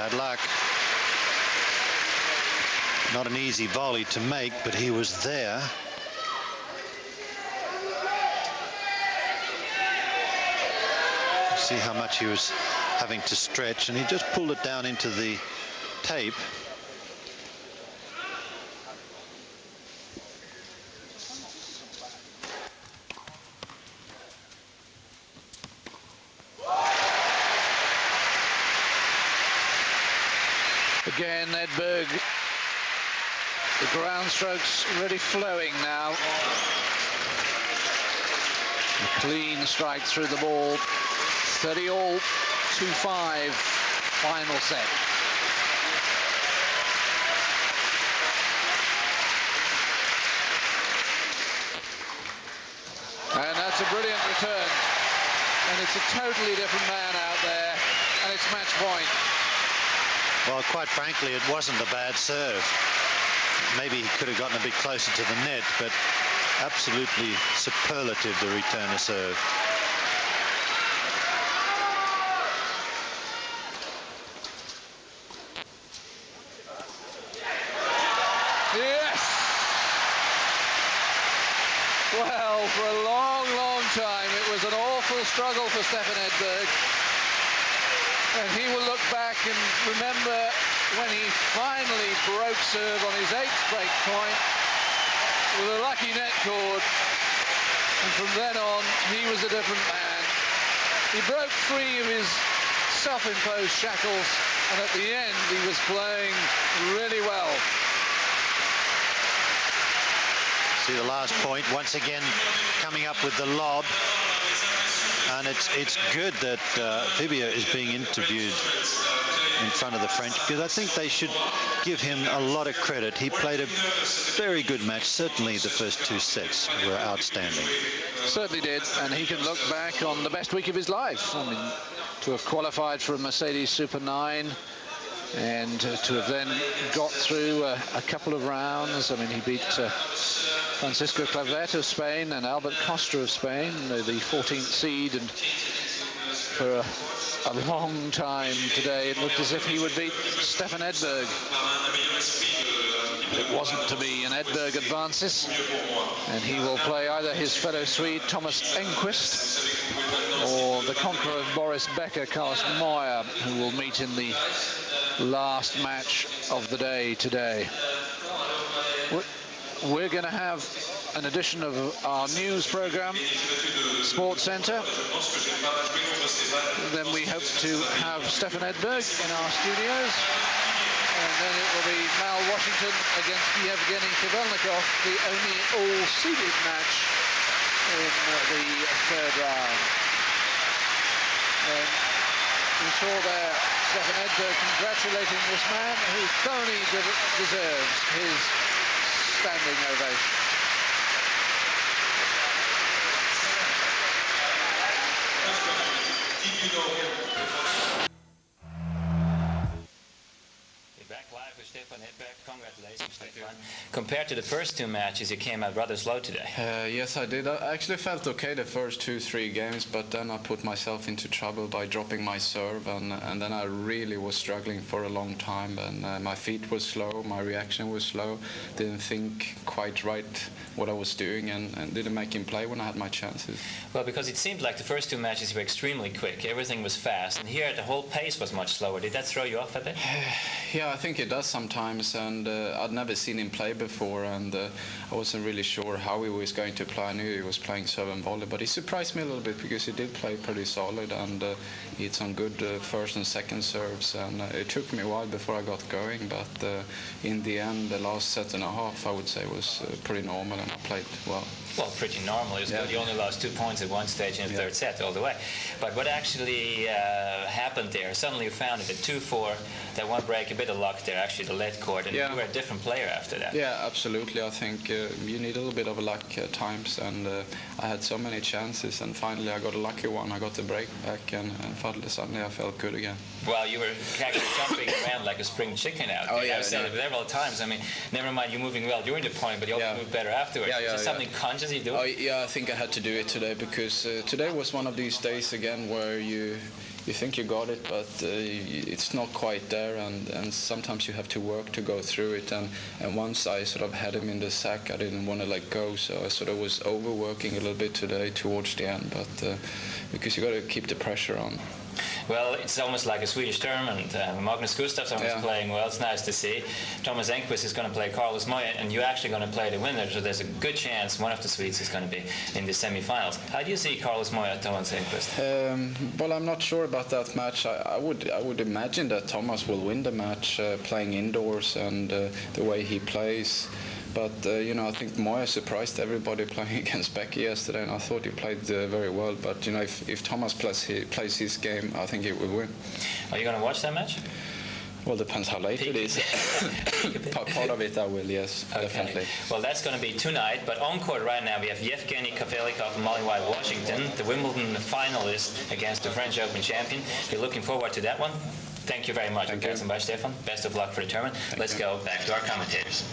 Bad luck. Not an easy volley to make, but he was there. See how much he was having to stretch, and he just pulled it down into the tape. Again, Edberg, the ground strokes really flowing now. A clean strike through the ball. 30-all, 2-5, final set. And that's a brilliant return. And it's a totally different man out there, and it's match point. Well, quite frankly, it wasn't a bad serve. Maybe he could have gotten a bit closer to the net, but absolutely superlative, the returner serve. Yes! Well, for a long, long time, it was an awful struggle for Stefan Edberg. And he will look back and remember when he finally broke serve on his 8th break point with a lucky net cord. And from then on, he was a different man. He broke free of his self-imposed shackles, and at the end, he was playing really well. See the last point, once again coming up with the lob. And it's good that wibier is being interviewed in front of the French, because I think they should give him a lot of credit. He played a very good match. Certainly the first 2 sets were outstanding. Certainly did, and he can look back on the best week of his life. I mean, to have qualified for a Mercedes Super 9 and to have then got through a couple of rounds. I mean, he beat Francisco Clavet of Spain and Albert Costa of Spain, the 14th seed, and for a long time today it looked as if he would beat Stefan Edberg. It wasn't to be, and Edberg advances, and he will play either his fellow Swede Thomas Enquist or the conqueror Boris Becker, Carsten Moyer, who will meet in the last match of the day today. We're going to have an edition of our news program, Sports Centre. Then we hope to have Stefan Edberg in our studios. And then it will be Mal Washington against Yevgeny Kavelnikov, the only all-seeded match in the 3rd round. And we saw there Stefan Edberg congratulating this man who thoroughly deserves his standing ovation. Back live with Stefan Edberg. Congratulations, Stefan. Compared to the first 2 matches, you came out rather slow today. Yes, I did. I actually felt okay the first 2-3 games, but then I put myself into trouble by dropping my serve, and then I really was struggling for a long time, and my feet were slow, my reaction was slow, didn't think quite right what I was doing, and didn't make him play when I had my chances. Well, because it seemed like the first 2 matches were extremely quick, everything was fast, and here the whole pace was much slower. Did that throw you off a bit? Yeah, I think it does sometimes, and I'd never seen him play before, and I wasn't really sure how he was going to play. I knew he was playing serve and volley, but he surprised me a little bit because he did play pretty solid, and he had some good first and second serves, and it took me a while before I got going, but in the end, the last set and a half, I would say, was pretty normal, and I played well. Well, pretty normal. It was good. You only lost 2 points at one stage in the 3rd set all the way. But what actually happened there? Suddenly you found it at 2-4, that one break, a bit of luck there, actually the lead cord, and you were a different player after that. Yeah, absolutely. I think you need a little bit of luck at times, and I had so many chances, and finally I got a lucky one. I got the break back, and suddenly I felt good again. Well, you were actually jumping around like a spring chicken out there. I've said it several times. I mean, never mind you moving well during the point, but you also moved better afterwards. Is it something conscious you do? I think I had to do it today, because today was one of these days again where you you think you got it, but it's not quite there, and sometimes you have to work to go through it. And once I sort of had him in the sack, I didn't want to let go, so I sort of was overworking a little bit today towards the end, but because you got to keep the pressure on. Well, it's almost like a Swedish tournament. Magnus Gustafsson was playing well. It's nice to see. Thomas Enquist is going to play Carlos Moya, and you're actually going to play the winner. So there's a good chance one of the Swedes is going to be in the semi-finals. How do you see Carlos Moya, Thomas Enquist? Well, I'm not sure about that match. I would imagine that Thomas will win the match playing indoors and the way he plays. But, I think Moya surprised everybody playing against Becky yesterday, and I thought he played very well. But, if Thomas plays his game, I think he will win. Are you going to watch that match? Well, depends how late it is. Part of it I will, yes, okay. Definitely. Well, that's going to be tonight, but on court right now we have Yevgeny Kafelikov and Molly White Washington, the Wimbledon finalist against the French Open champion. You're looking forward to that one? Thank you very much, Stefan. Best of luck for the tournament. Let's go back to our commentators.